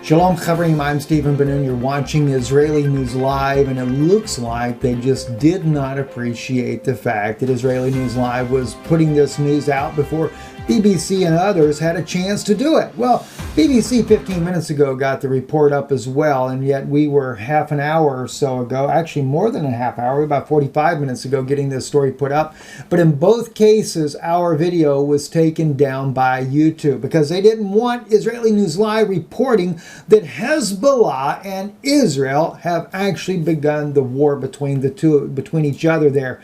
Shalom Chavrim, I'm Stephen Ben-Nun. You're watching Israeli News Live, and it looks like they just did not appreciate the fact that Israeli News Live was putting this news out before BBC and others had a chance to do it. Well, BBC 15 minutes ago got the report up as well, and yet we were half an hour or so ago, actually more than a half hour, about 45 minutes ago, getting this story put up. But in both cases, our video was taken down by YouTube because they didn't want Israeli News Live reporting that Hezbollah and Israel have actually begun the war between the two, between each other there.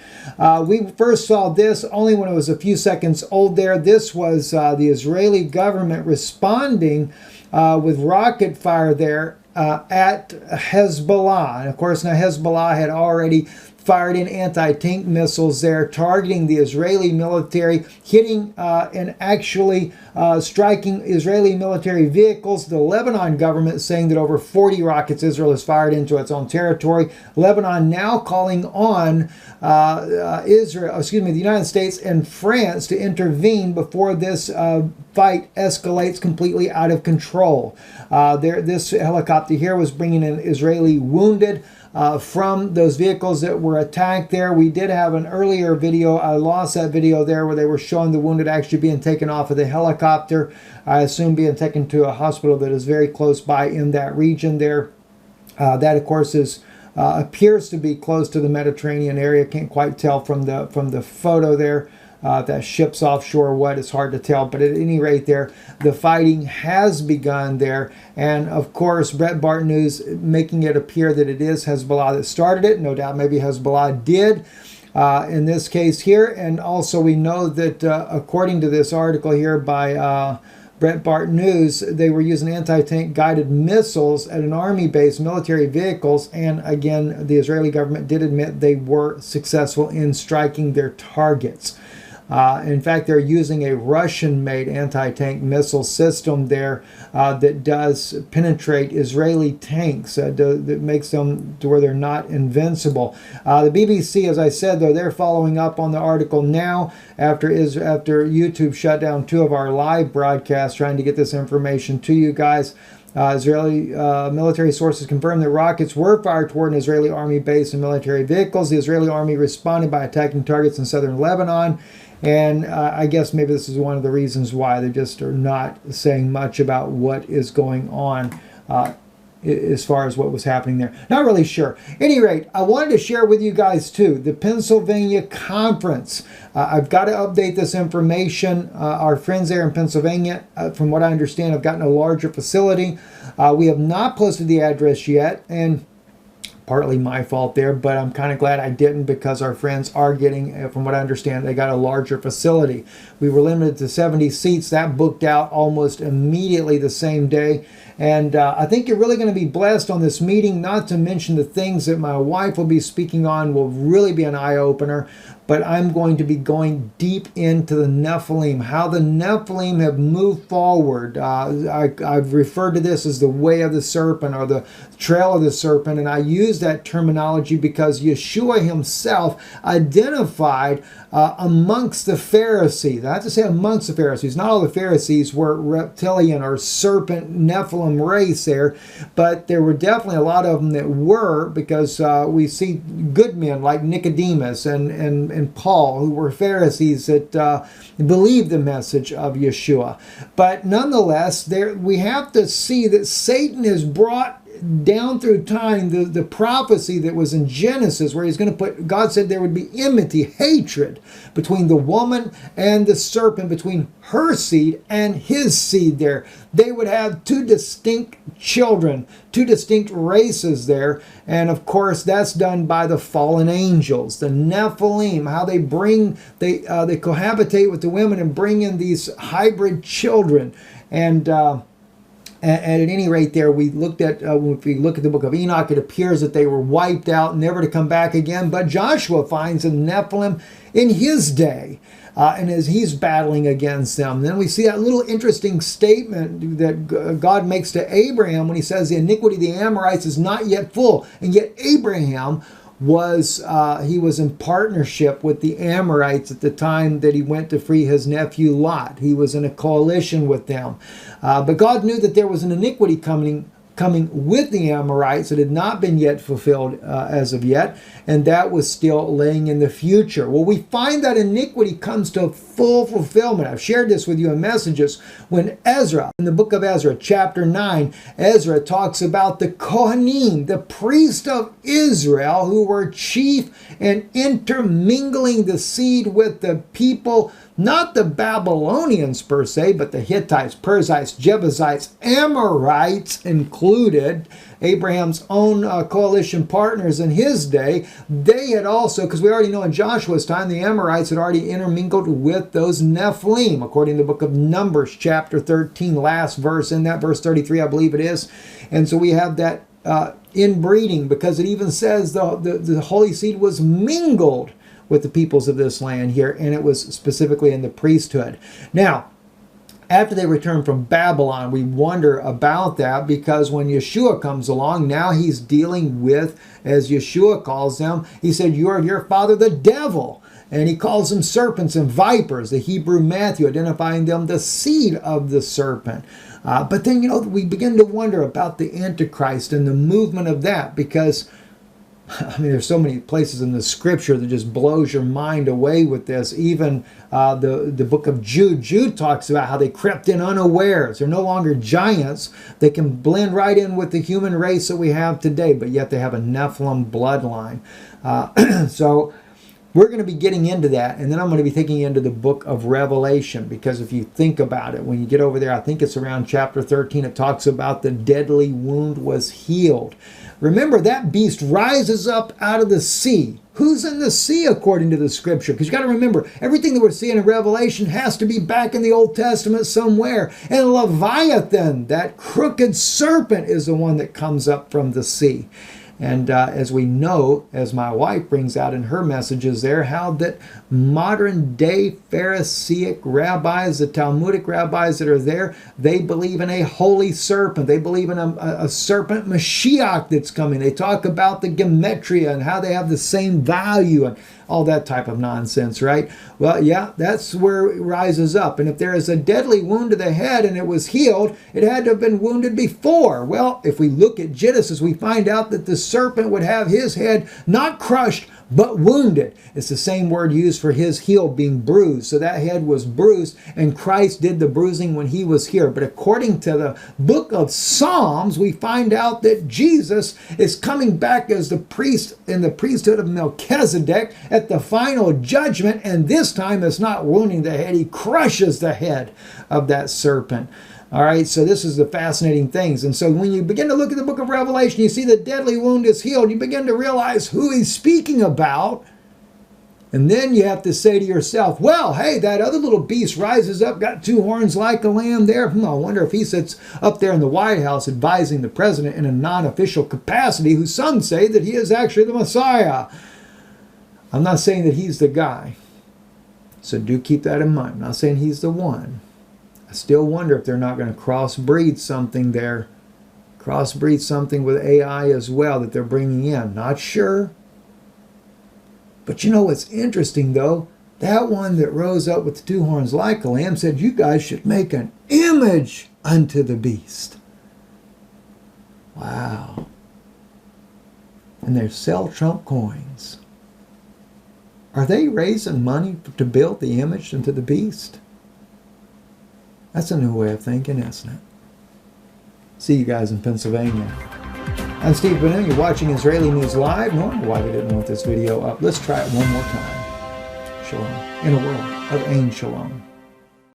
We first saw this only when it was a few seconds old there. This was the Israeli government responding with rocket fire there at Hezbollah. And of course, now Hezbollah had already fired in anti-tank missiles there, targeting the Israeli military, hitting and actually striking Israeli military vehicles. The Lebanon government saying that over 40 rockets Israel has fired into its own territory. Lebanon now calling on the United States and France to intervene before this fight escalates completely out of control. This helicopter here was bringing in Israeli wounded from those vehicles that were attacked there. We did have an earlier video. I lost that video there where they were showing the wounded actually being taken off of the helicopter. I assume being taken to a hospital that is very close by in that region there. That, of course, is appears to be close to the Mediterranean area. Can't quite tell from the photo there. That ship's offshore, what, it's hard to tell. But at any rate there, the fighting has begun there. And of course, Breitbart News making it appear that it is Hezbollah that started it. No doubt maybe Hezbollah did in this case here. And also we know that according to this article here by Breitbart News, they were using anti-tank guided missiles at an army base, military vehicles, and again, the Israeli government did admit they were successful in striking their targets. In fact, they're using a Russian-made anti-tank missile system there that does penetrate Israeli tanks, that makes them to where they're not invincible. The BBC, as I said, though, they're following up on the article now after YouTube shut down 2 of our live broadcasts trying to get this information to you guys. Israeli military sources confirmed that rockets were fired toward an Israeli army base and military vehicles. The Israeli army responded by attacking targets in southern Lebanon. And I guess maybe this is one of the reasons why they just are not saying much about what is going on as far as what was happening there. Not really sure. At any rate, I wanted to share with you guys too, the Pennsylvania conference. I've got to update this information. Our friends there in Pennsylvania, from what I understand, have gotten a larger facility. We have not posted the address yet, and partly my fault there, but I'm kind of glad I didn't because our friends are getting, from what I understand, they got a larger facility. We were limited to 70 seats. That booked out almost immediately the same day. And I think you're really going to be blessed on this meeting, not to mention the things that my wife will be speaking on will really be an eye-opener. But I'm going to be going deep into the Nephilim, how the Nephilim have moved forward. I've referred to this as the way of the serpent or the trail of the serpent, and I use that terminology because Yeshua himself identified amongst the Pharisees. I have to say amongst the Pharisees. Not all the Pharisees were reptilian or serpent Nephilim race there, but there were definitely a lot of them that were, because we see good men like Nicodemus and Paul, who were Pharisees that believed the message of Yeshua. But nonetheless, we have to see that Satan has brought down through time the prophecy that was in Genesis, where he's going to put, God said there would be enmity, hatred between the woman and the serpent, between her seed and his seed there. They would have 2 distinct children, 2 distinct races there. And of course, that's done by the fallen angels, the Nephilim, how they cohabitate with the women and bring in these hybrid children. And at any rate there, we looked at, if we look at the book of Enoch, it appears that they were wiped out, never to come back again. But Joshua finds a Nephilim in his day. And as he's battling against them. Then we see that little interesting statement that God makes to Abraham when he says the iniquity of the Amorites is not yet full. And yet Abraham he was in partnership with the Amorites at the time that he went to free his nephew Lot. He was in a coalition with them. But God knew that there was an iniquity coming with the Amorites that had not been yet fulfilled as of yet, and that was still laying in the future. Well, we find that iniquity comes to full fulfillment. I've shared this with you in messages when Ezra, in the book of Ezra, chapter 9, Ezra talks about the Kohanim, the priest of Israel, who were chief and intermingling the seed with the people, not the Babylonians per se, but the Hittites, Perizzites, Jebusites, Amorites included, Abraham's own coalition partners in his day. They had also, because we already know in Joshua's time, the Amorites had already intermingled with those Nephilim, according to the book of Numbers, chapter 13, last verse, in that verse 33, I believe it is. And so we have that inbreeding, because it even says the holy seed was mingled with the peoples of this land here, and it was specifically in the priesthood. Now, after they returned from Babylon, we wonder about that, because when Yeshua comes along, now he's dealing with, as Yeshua calls them, he said, "You are your father the devil." And he calls them serpents and vipers, the Hebrew Matthew, identifying them the seed of the serpent. But then, we begin to wonder about the Antichrist and the movement of that, because there's so many places in the scripture that just blows your mind away with this. Even the book of Jude. Jude talks about how they crept in unawares. They're no longer giants. They can blend right in with the human race that we have today, but yet they have a Nephilim bloodline. So we're going to be getting into that, and then I'm going to be taking you into the book of Revelation, because if you think about it, when you get over there, I think it's around chapter 13, it talks about the deadly wound was healed. Remember, that beast rises up out of the sea. Who's in the sea according to the scripture? Because you got to remember, everything that we're seeing in Revelation has to be back in the Old Testament somewhere. And Leviathan, that crooked serpent, is the one that comes up from the sea. And as we know, as my wife brings out in her messages there, how that modern day Pharisaic rabbis, the Talmudic rabbis that are there, they believe in a holy serpent. They believe in a serpent Mashiach that's coming. They talk about the gematria and how they have the same value and all that type of nonsense, right? Well, yeah, that's where it rises up. And if there is a deadly wound to the head and it was healed, it had to have been wounded before. Well, if we look at Genesis, we find out that the serpent would have his head not crushed, but wounded. It's the same word used for his heel being bruised. So that head was bruised, and Christ did the bruising when he was here. But according to the book of Psalms, we find out that Jesus is coming back as the priest in the priesthood of Melchizedek at the final judgment, and this time it's not wounding the head, he crushes the head of that serpent. All right, so this is the fascinating things. And so when you begin to look at the book of Revelation, you see the deadly wound is healed. You begin to realize who he's speaking about. And then you have to say to yourself, well, hey, that other little beast rises up, got two horns like a lamb there. I wonder if he sits up there in the White House advising the president in a non-official capacity, who some say that he is actually the Messiah. I'm not saying that he's the guy. So do keep that in mind. I'm not saying he's the one. I still wonder if they're not going to crossbreed something there. Crossbreed something with AI as well that they're bringing in. Not sure. But you know what's interesting though? That one that rose up with the two horns like a lamb said, you guys should make an image unto the beast. Wow. And they sell Trump coins. Are they raising money to build the image unto the beast? That's a new way of thinking, isn't it? See you guys in Pennsylvania. I'm Steve Benu. You're watching Israeli News Live. No wonder why they didn't want this video up. Let's try it one more time. Shalom. In a world of Ein Shalom.